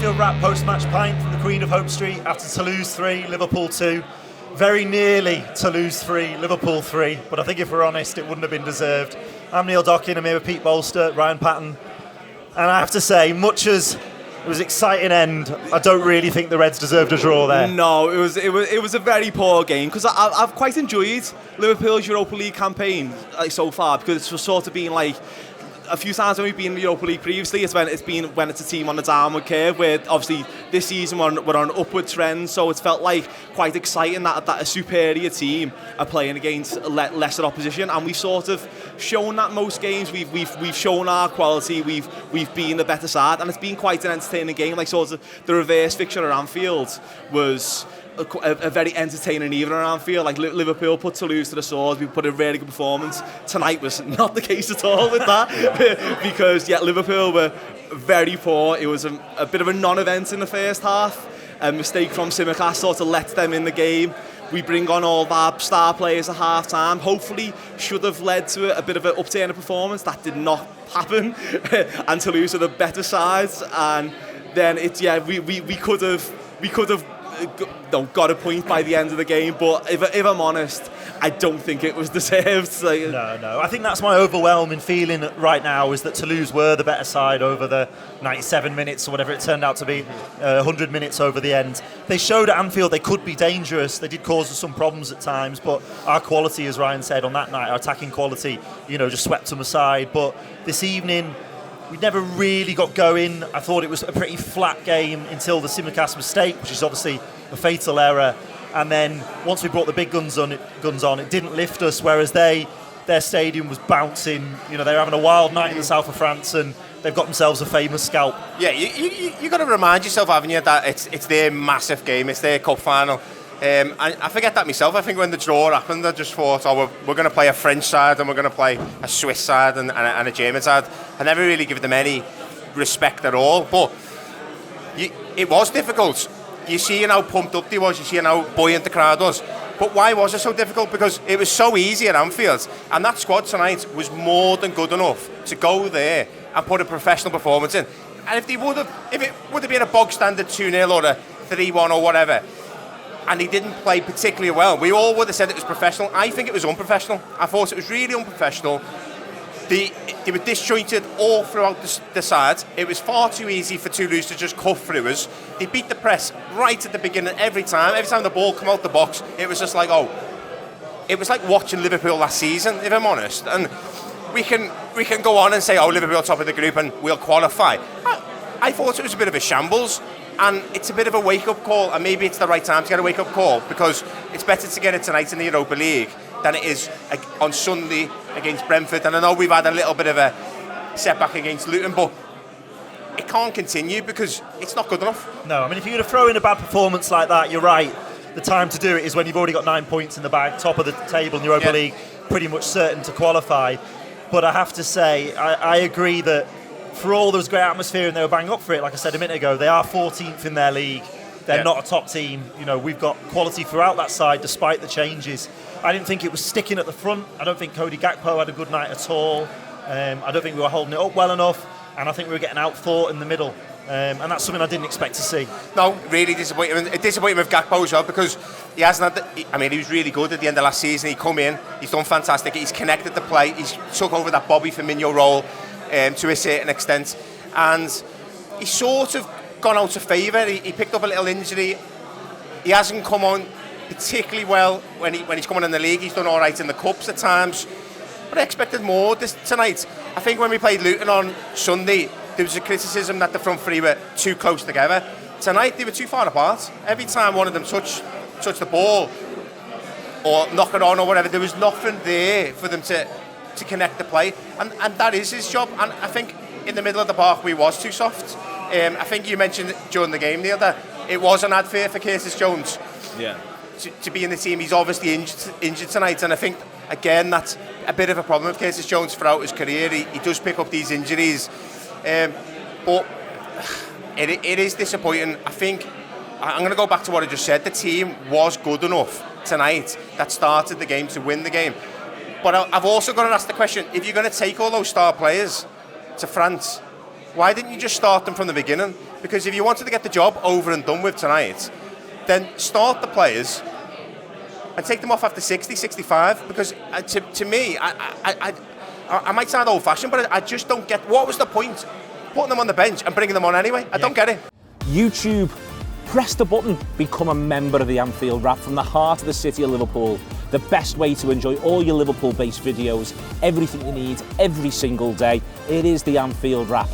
Anfield Wrap post-match pint from the Queen of Hope Street after Toulouse 3, Liverpool 2. Very nearly Toulouse 3, Liverpool 3, but I think if we're honest, it wouldn't have been deserved. I'm Neil Dockin, I'm here with Pete Bolster, Ryan Paton, and I have to say, much as it was an exciting end, I don't really think the Reds deserved a draw there. No, it was a very poor game, because I've quite enjoyed Liverpool's Europa League campaign so far, because it's sort of been like a few times when we've been in the Europa League previously, it's when it's a team on the downward curve, where obviously this season we're on an upward trend, so it's felt like quite exciting that a superior team are playing against lesser opposition, and we've sort of shown that most games. We've shown our quality, we've been the better side, and it's been quite an entertaining game. Like sort of the reverse fixture at Anfield was a very entertaining evening around Anfield. Like Liverpool put Toulouse to the sword. We put a really good performance. Tonight was not the case at all with that because Liverpool were very poor. It was a bit of a non-event in the first half. A mistake from Simicast sort of let them in the game. We bring on all of our star players at half time. Hopefully should have led to a bit of an upturn of performance. That did not happen. And Toulouse are the better sides. And then we could have got a point by the end of the game, but if I'm honest, I don't think it was deserved. No. I think that's my overwhelming feeling right now, is that Toulouse were the better side over the 97 minutes or whatever it turned out to be, 100 minutes over the end. They showed at Anfield they could be dangerous. They did cause us some problems at times, but our quality, as Ryan said on that night, our attacking quality, just swept them aside. But this evening, we never really got going. I thought it was a pretty flat game until the Simicast mistake, which is obviously a fatal error. And then once we brought the big guns on, it didn't lift us. Whereas their stadium was bouncing. They were having a wild night in the south of France, and they've got themselves a famous scalp. Yeah, you got to remind yourself, haven't you, that it's their massive game. It's their cup final. I forget that myself. I think when the draw happened, I just thought, we're going to play a French side and we're going to play a Swiss side and a German side. I never really give them any respect at all. But it was difficult. You see how pumped up they was. You see how buoyant the crowd was. But why was it so difficult? Because it was so easy at Anfield. And that squad tonight was more than good enough to go there and put a professional performance in. And if it would have been a bog standard 2-0 or a 3-1 or whatever, and he didn't play particularly well, we all would have said it was professional. I think it was unprofessional. I thought it was really unprofessional. They were disjointed all throughout the sides. It was far too easy for Toulouse to just cut through us. They beat the press right at the beginning every time. Every time the ball come out the box, it was just like, it was like watching Liverpool last season, if I'm honest. And we can go on and say, Liverpool top of the group and we'll qualify. I thought it was a bit of a shambles. And it's a bit of a wake-up call, and maybe it's the right time to get a wake-up call, because it's better to get it tonight in the Europa League than it is on Sunday against Brentford. And I know we've had a little bit of a setback against Luton, but it can't continue because it's not good enough. No, I mean, if you're going to throw in a bad performance like that, you're right. The time to do it is when you've already got 9 points in the bag, top of the table in the Europa League, pretty much certain to qualify. But I have to say, I agree that for all there was great atmosphere and they were bang up for it, like I said a minute ago, they are 14th in their league. They're not a top team. We've got quality throughout that side despite the changes. I didn't think it was sticking at the front. I don't think Cody Gakpo had a good night at all. I don't think we were holding it up well enough, and I think we were getting out-fought in the middle. And that's something I didn't expect to see. No, really disappointing. Disappointing with Gakpo as well, because he hasn't had he was really good at the end of last season. He come in, he's done fantastic. He's connected the play. He's took over that Bobby Firmino role to a certain extent, and he's sort of gone out of favour. He picked up a little injury. He hasn't come on particularly well when he's coming in the league. He's done all right in the cups at times, but I expected more tonight. I think when we played Luton on Sunday, there was a criticism that the front three were too close together. Tonight they were too far apart. Every time one of them touched the ball or knock it on or whatever, there was nothing there for them to connect the play, and that is his job. And I think in the middle of the park we was too soft. I think you mentioned during the game, Neil, that it was an advert for Curtis Jones to be in the team. He's obviously injured tonight, and I think again that's a bit of a problem with Curtis Jones throughout his career. He does pick up these injuries, but it is disappointing. I think I'm going to go back to what I just said. The team was good enough tonight that started the game to win the game. But I've also got to ask the question, if you're going to take all those star players to France, why didn't you just start them from the beginning? Because if you wanted to get the job over and done with tonight, then start the players and take them off after 60, 65. Because to me, I might sound old-fashioned, but I just don't get, what was the point putting them on the bench and bringing them on anyway? I don't get it. YouTube, press the button, become a member of the Anfield Wrap from the heart of the city of Liverpool. The best way to enjoy all your Liverpool-based videos, everything you need, every single day. It is the Anfield Wrap.